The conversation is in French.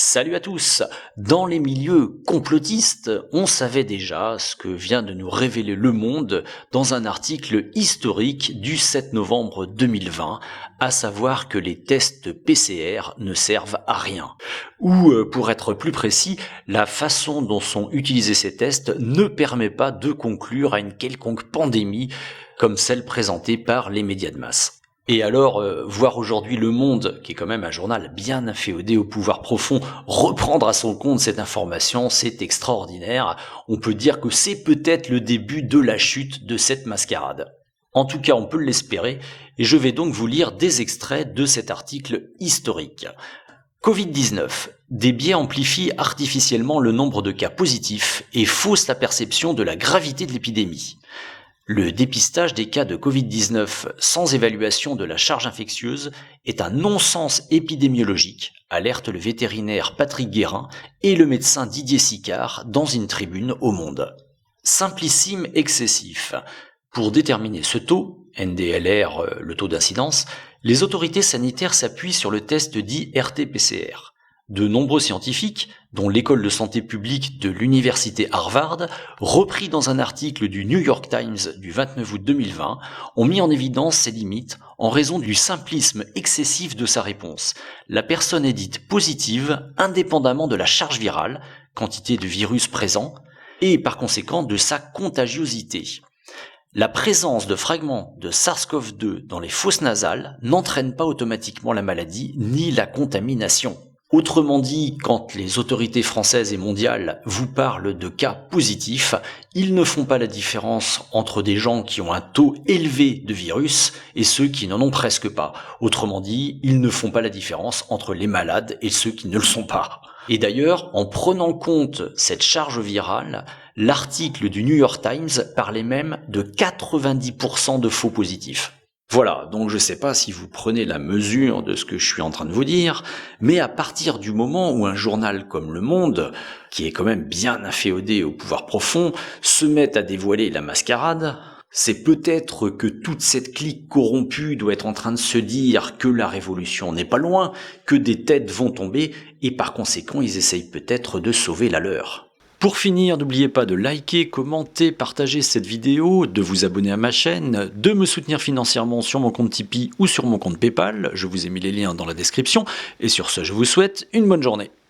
Salut à tous! Dans les milieux complotistes, on savait déjà ce que vient de nous révéler Le Monde dans un article historique du 7 novembre 2020, à savoir que les tests PCR ne servent à rien. Ou, pour être plus précis, la façon dont sont utilisés ces tests ne permet pas de conclure à une quelconque pandémie comme celle présentée par les médias de masse. Et alors, voir aujourd'hui Le Monde, qui est quand même un journal bien inféodé au pouvoir profond, reprendre à son compte cette information, c'est extraordinaire. On peut dire que c'est peut-être le début de la chute de cette mascarade. En tout cas, on peut l'espérer, et je vais donc vous lire des extraits de cet article historique. Covid-19. Des biais amplifient artificiellement le nombre de cas positifs et faussent la perception de la gravité de l'épidémie. Le dépistage des cas de Covid-19 sans évaluation de la charge infectieuse est un non-sens épidémiologique, alerte le vétérinaire Patrick Guérin et le médecin Didier Sicard dans une tribune au Monde. Simplissime excessif. Pour déterminer ce taux, NDLR, le taux d'incidence, les autorités sanitaires s'appuient sur le test dit RT-PCR. De nombreux scientifiques, dont l'école de santé publique de l'université Harvard, repris dans un article du New York Times du 29 août 2020, ont mis en évidence ses limites en raison du simplisme excessif de sa réponse. La personne est dite positive indépendamment de la charge virale, quantité de virus présent, et par conséquent de sa contagiosité. La présence de fragments de SARS-CoV-2 dans les fosses nasales n'entraîne pas automatiquement la maladie ni la contamination. Autrement dit, quand les autorités françaises et mondiales vous parlent de cas positifs, ils ne font pas la différence entre des gens qui ont un taux élevé de virus et ceux qui n'en ont presque pas. Autrement dit, ils ne font pas la différence entre les malades et ceux qui ne le sont pas. Et d'ailleurs, en prenant compte cette charge virale, l'article du New York Times parlait même de 90% de faux positifs. Voilà, donc je ne sais pas si vous prenez la mesure de ce que je suis en train de vous dire, mais à partir du moment où un journal comme Le Monde, qui est quand même bien inféodé au pouvoir profond, se met à dévoiler la mascarade, c'est peut-être que toute cette clique corrompue doit être en train de se dire que la révolution n'est pas loin, que des têtes vont tomber, et par conséquent ils essayent peut-être de sauver la leur. Pour finir, n'oubliez pas de liker, commenter, partager cette vidéo, de vous abonner à ma chaîne, de me soutenir financièrement sur mon compte Tipeee ou sur mon compte Paypal, je vous ai mis les liens dans la description, et sur ce je vous souhaite une bonne journée.